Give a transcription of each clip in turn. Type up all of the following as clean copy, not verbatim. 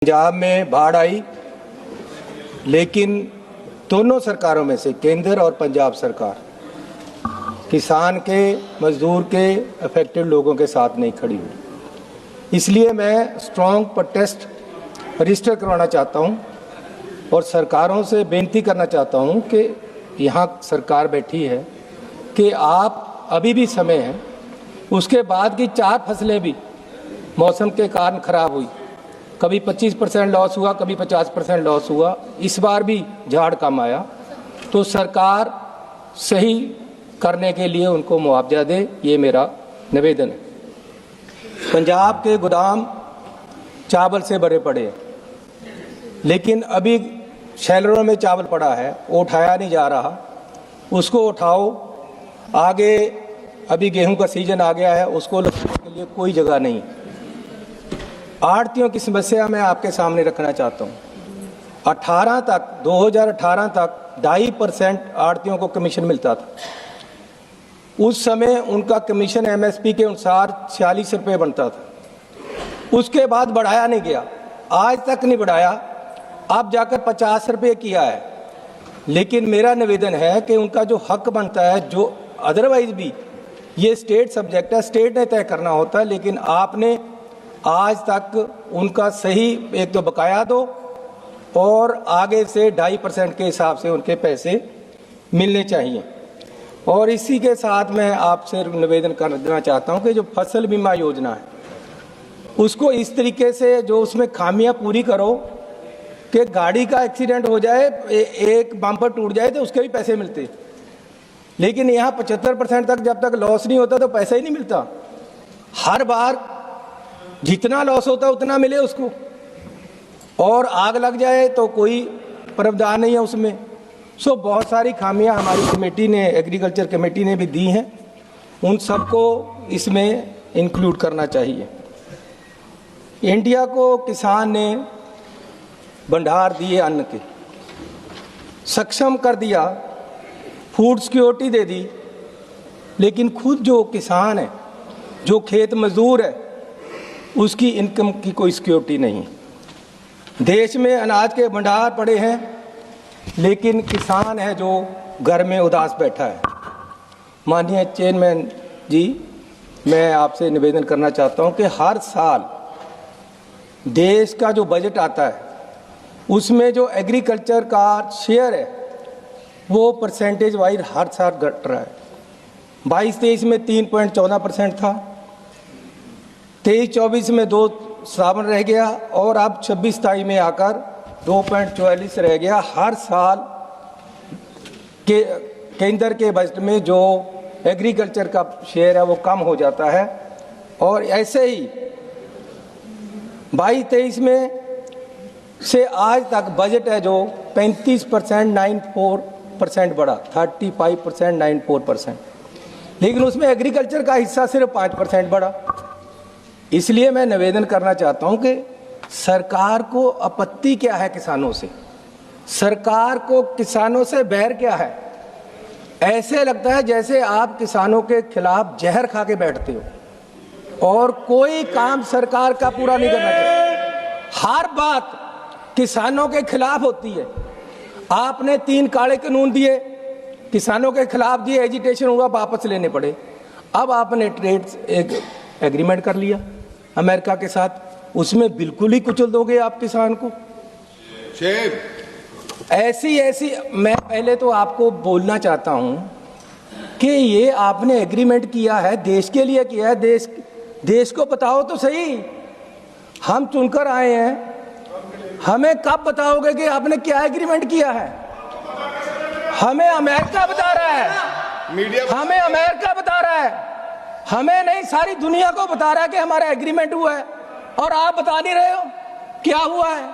पंजाब में बाढ़ आई, लेकिन दोनों सरकारों में से केंद्र और पंजाब सरकार किसान के, मजदूर के, अफेक्टेड लोगों के साथ नहीं खड़ी हुई। इसलिए मैं स्ट्रॉन्ग प्रोटेस्ट रजिस्टर करवाना चाहता हूं और सरकारों से बेनती करना चाहता हूं कि यहाँ सरकार बैठी है कि आप अभी भी समय है, उसके बाद की 4 फसलें भी मौसम के कारण खराब हुई, कभी 25% लॉस हुआ, कभी 50% लॉस हुआ, इस बार भी झाड़ कम आया, तो सरकार सही करने के लिए उनको मुआवजा दे, ये मेरा निवेदन है। पंजाब के गोदाम चावल से भरे पड़े हैं, लेकिन अभी शैलरों में चावल पड़ा है, वो उठाया नहीं जा रहा, उसको उठाओ। आगे अभी गेहूं का सीजन आ गया है, उसको लगाने के लिए कोई जगह नहीं। आढ़तियों की समस्या मैं आपके सामने रखना चाहता हूँ। 2018 तक 2.5% आढ़तियों को कमीशन मिलता था। उस समय उनका कमीशन एमएसपी के अनुसार 46 रुपये बनता था। उसके बाद बढ़ाया नहीं गया, आज तक नहीं बढ़ाया, अब जाकर 50 रुपये किया है। लेकिन मेरा निवेदन है कि उनका जो हक बनता है, जो अदरवाइज भी ये स्टेट सब्जेक्ट है, स्टेट ने तय करना होता है, लेकिन आपने आज तक उनका सही एक तो बकाया दो और आगे से 2.5% के हिसाब से उनके पैसे मिलने चाहिए। और इसी के साथ मैं आपसे निवेदन करना चाहता हूं कि जो फसल बीमा योजना है, उसको इस तरीके से जो उसमें खामियां पूरी करो कि गाड़ी का एक्सीडेंट हो जाए, एक बम्पर टूट जाए तो उसके भी पैसे मिलते, लेकिन यहाँ 75% तक जब तक लॉस नहीं होता तो पैसा ही नहीं मिलता। हर बार जितना लॉस होता है उतना मिले उसको, और आग लग जाए तो कोई प्रावधान नहीं है उसमें। सो बहुत सारी खामियां हमारी कमेटी ने, एग्रीकल्चर कमेटी ने भी दी हैं, उन सबको इसमें इंक्लूड करना चाहिए। इंडिया को किसान ने भंडार दिए, अन्न के सक्षम कर दिया, फूड सिक्योरिटी दे दी, लेकिन खुद जो किसान है, जो खेत मजदूर है, उसकी इनकम की कोई सिक्योरिटी नहीं। देश में अनाज के भंडार पड़े हैं, लेकिन किसान है जो घर में उदास बैठा है। माननीय चेयरमैन जी, मैं आपसे निवेदन करना चाहता हूं कि हर साल देश का जो बजट आता है, उसमें जो एग्रीकल्चर का शेयर है वो परसेंटेज वाइज हर साल घट रहा है। 22-23 में 3.14% था, 23-24 में 2 सावन रह गया, और अब 26-27 में आकर 2.44 रह गया। हर साल के केंद्र के बजट में जो एग्रीकल्चर का शेयर है वो कम हो जाता है, और ऐसे ही 22-23 में से आज तक बजट है जो 35% 94% बढ़ा, 35% 94%, लेकिन उसमें एग्रीकल्चर का हिस्सा सिर्फ 5% बढ़ा। इसलिए मैं निवेदन करना चाहता हूं कि सरकार को आपत्ति क्या है किसानों से, सरकार को किसानों से बैर क्या है। ऐसे लगता है जैसे आप किसानों के खिलाफ जहर खा के बैठते हो और कोई काम सरकार का पूरा नहीं करना चाहिए। हर बात किसानों के खिलाफ होती है। आपने 3 काले कानून दिए, किसानों के खिलाफ दिए, एजिटेशन हुआ, वापस लेने पड़े। अब आपने ट्रेड एक एग्रीमेंट कर लिया अमेरिका के साथ, उसमें बिल्कुल ही कुचल दोगे आप किसान को। ऐसी मैं पहले तो आपको बोलना चाहता हूं कि ये आपने एग्रीमेंट किया है, देश के लिए किया है, देश को बताओ तो सही। हम चुनकर आए हैं, हमें कब बताओगे कि आपने क्या एग्रीमेंट किया है? हमें अमेरिका बता रहा है, हमें अमेरिका बता रहा है, हमें नहीं, सारी दुनिया को बता रहा है कि हमारा एग्रीमेंट हुआ है, और आप बता नहीं रहे हो क्या हुआ है।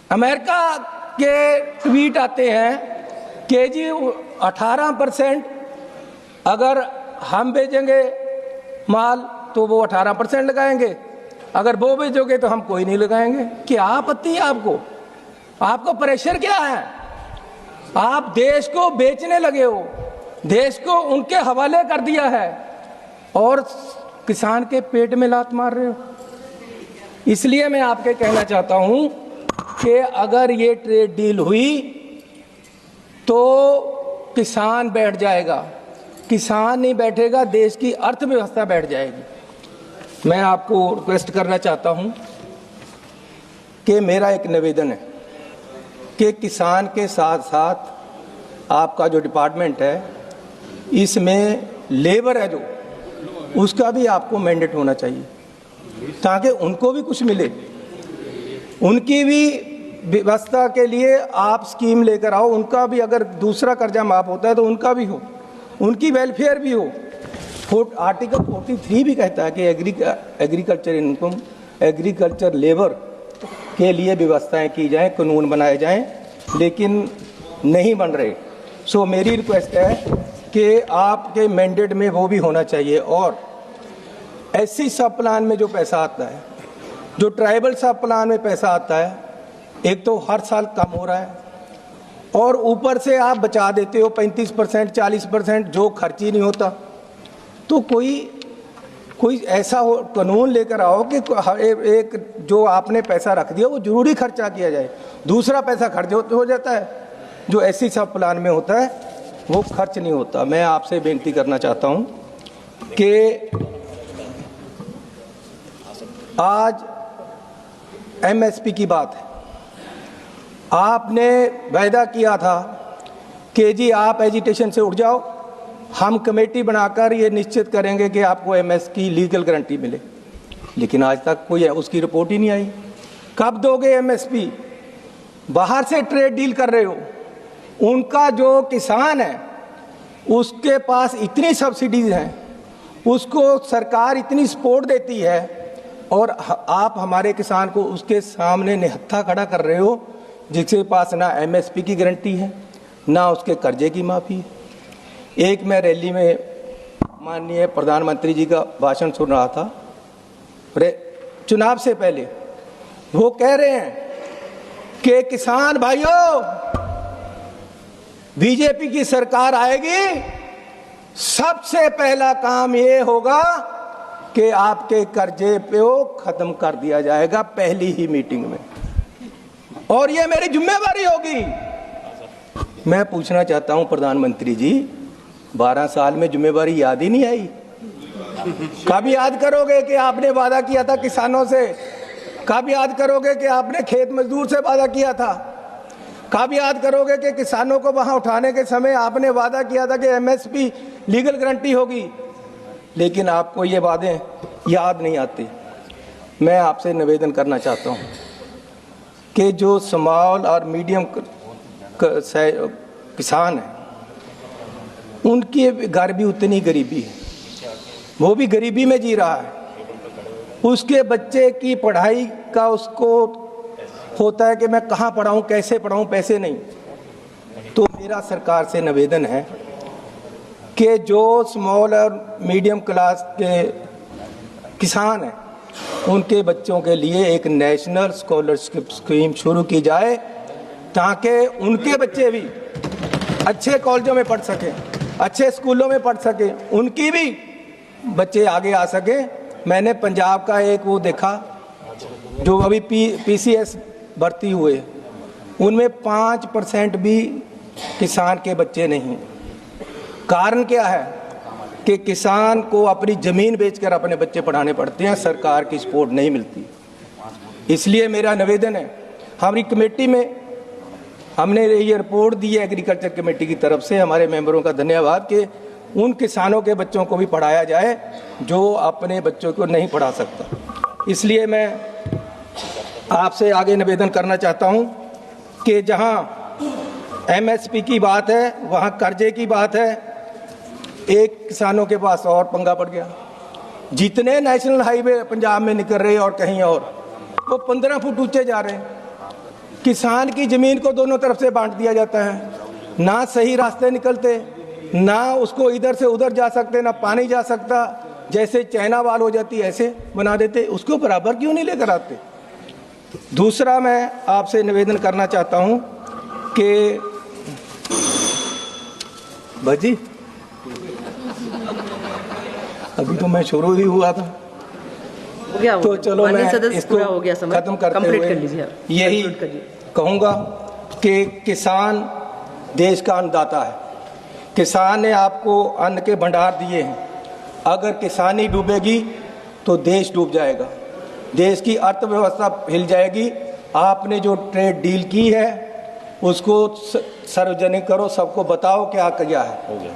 अमेरिका के ट्वीट आते हैं कि जी 18% अगर हम भेजेंगे माल तो वो 18% लगाएंगे, अगर वो भेजोगे तो हम कोई नहीं लगाएंगे। क्या आपत्ति है आपको? आपको प्रेशर क्या है? आप देश को बेचने लगे हो, देश को उनके हवाले कर दिया है, और किसान के पेट में लात मार रहे हो। इसलिए मैं आपके कहना चाहता हूं कि अगर ये ट्रेड डील हुई तो किसान बैठ जाएगा, किसान नहीं बैठेगा देश की अर्थव्यवस्था बैठ जाएगी। मैं आपको रिक्वेस्ट करना चाहता हूं कि मेरा एक निवेदन है कि किसान के साथ साथ आपका जो डिपार्टमेंट है इसमें लेबर है जो उसका भी आपको मैंडेट होना चाहिए ताकि उनको भी कुछ मिले, उनकी भी व्यवस्था के लिए आप स्कीम लेकर आओ, उनका भी अगर दूसरा कर्जा माफ होता है तो उनका भी हो, उनकी वेलफेयर भी हो। आर्टिकल 43 भी कहता है कि एग्रीकल्चर इनकम, एग्रीकल्चर लेबर के लिए व्यवस्थाएं की जाएं, कानून बनाए जाएं, लेकिन नहीं बन रहे। सो मेरी रिक्वेस्ट है कि आपके मैंडेट में वो भी होना चाहिए। और एससी सब प्लान में जो पैसा आता है, जो ट्राइबल सब प्लान में पैसा आता है, एक तो हर साल कम हो रहा है और ऊपर से आप बचा देते हो 35%, 40%, जो खर्च ही नहीं होता। तो कोई ऐसा हो कानून लेकर आओ कि एक जो आपने पैसा रख दिया वो जरूरी खर्चा किया जाए, दूसरा पैसा खर्च हो जाता है, जो एससी सब प्लान में होता है वो खर्च नहीं होता। मैं आपसे बेनती करना चाहता हूं कि आज एमएसपी की बात है, आपने वायदा किया था कि जी आप एजिटेशन से उठ जाओ, हम कमेटी बनाकर ये निश्चित करेंगे कि आपको एमएस की लीगल गारंटी मिले, लेकिन आज तक कोई उसकी रिपोर्ट ही नहीं आई। कब दोगे एमएसपी? बाहर से ट्रेड डील कर रहे हो, उनका जो किसान है उसके पास इतनी सब्सिडीज हैं, उसको सरकार इतनी सपोर्ट देती है और आप हमारे किसान को उसके सामने निहत्था खड़ा कर रहे हो, जिसके पास ना एमएसपी की गारंटी है ना उसके कर्जे की माफ़ी है। एक मैं रैली में माननीय प्रधानमंत्री जी का भाषण सुन रहा था चुनाव से पहले, वो कह रहे हैं कि किसान भाइयों बीजेपी की सरकार आएगी, सबसे पहला काम ये होगा कि आपके कर्जे पे वो खत्म कर दिया जाएगा पहली ही मीटिंग में, और ये मेरी जिम्मेवारी होगी। मैं पूछना चाहता हूं प्रधानमंत्री जी, 12 साल में जिम्मेवारी याद ही नहीं आई? कब याद करोगे कि आपने वादा किया था किसानों से? कब याद करोगे कि आपने खेत मजदूर से वादा किया था? कब याद करोगे कि किसानों को वहां उठाने के समय आपने वादा किया था कि एमएसपी लीगल गारंटी होगी? लेकिन आपको ये वादे याद नहीं आते। मैं आपसे निवेदन करना चाहता हूं कि जो स्मॉल और मीडियम किसान हैं, उनके घर भी उतनी गरीबी है, वो भी गरीबी में जी रहा है, उसके बच्चे की पढ़ाई का उसको होता है कि मैं कहाँ पढ़ाऊँ, कैसे पढ़ाऊँ, पैसे नहीं। तो मेरा सरकार से निवेदन है कि जो स्मॉल और मीडियम क्लास के किसान हैं उनके बच्चों के लिए एक नेशनल स्कॉलरशिप स्कीम शुरू की जाए ताकि उनके बच्चे भी अच्छे कॉलेजों में पढ़ सकें, अच्छे स्कूलों में पढ़ सकें, उनकी भी बच्चे आगे आ सकें। मैंने पंजाब का एक वो देखा जो अभी पीसीएस भर्ती हुए, उनमें 5% भी किसान के बच्चे नहीं। कारण क्या है कि किसान को अपनी ज़मीन बेचकर अपने बच्चे पढ़ाने पड़ते हैं, सरकार की सपोर्ट नहीं मिलती। इसलिए मेरा निवेदन है, हमारी कमेटी में हमने ये रिपोर्ट दी है एग्रीकल्चर कमेटी की तरफ से, हमारे मेंबरों का धन्यवाद कि उन किसानों के बच्चों को भी पढ़ाया जाए जो अपने बच्चों को नहीं पढ़ा सकता। इसलिए मैं आपसे आगे निवेदन करना चाहता हूं कि जहां एमएसपी की बात है वहां कर्जे की बात है। एक किसानों के पास और पंगा पड़ गया, जितने नेशनल हाईवे पंजाब में निकल रहे और कहीं और, वो 15 फुट ऊंचे जा रहे हैं। किसान की जमीन को दोनों तरफ से बांट दिया जाता है, ना सही रास्ते निकलते, ना उसको इधर से उधर जा सकते, ना पानी जा सकता, जैसे चाइना वाल हो जाती ऐसे बना देते। उसको बराबर क्यों नहीं लेकर आते? दूसरा मैं आपसे निवेदन करना चाहता हूं कि भाजी अभी तो मैं शुरू ही हुआ था। हो गया, तो चलो माननीय मैं सदस्य, इसको पूरा हो गया समय, खत्म करते कंप्लीट हुए कर लीजिए आप। यही कंक्लूड करिए। कहूँगा कि किसान देश का अन्नदाता है। किसान ने आपको अन्न के भंडार दिए हैं। अगर किसानी डूबेगी तो देश डूब जाएगा, देश की अर्थव्यवस्था हिल जाएगी। आपने जो ट्रेड डील की है उसको सार्वजनिक करो, सबको बताओ क्या किया है।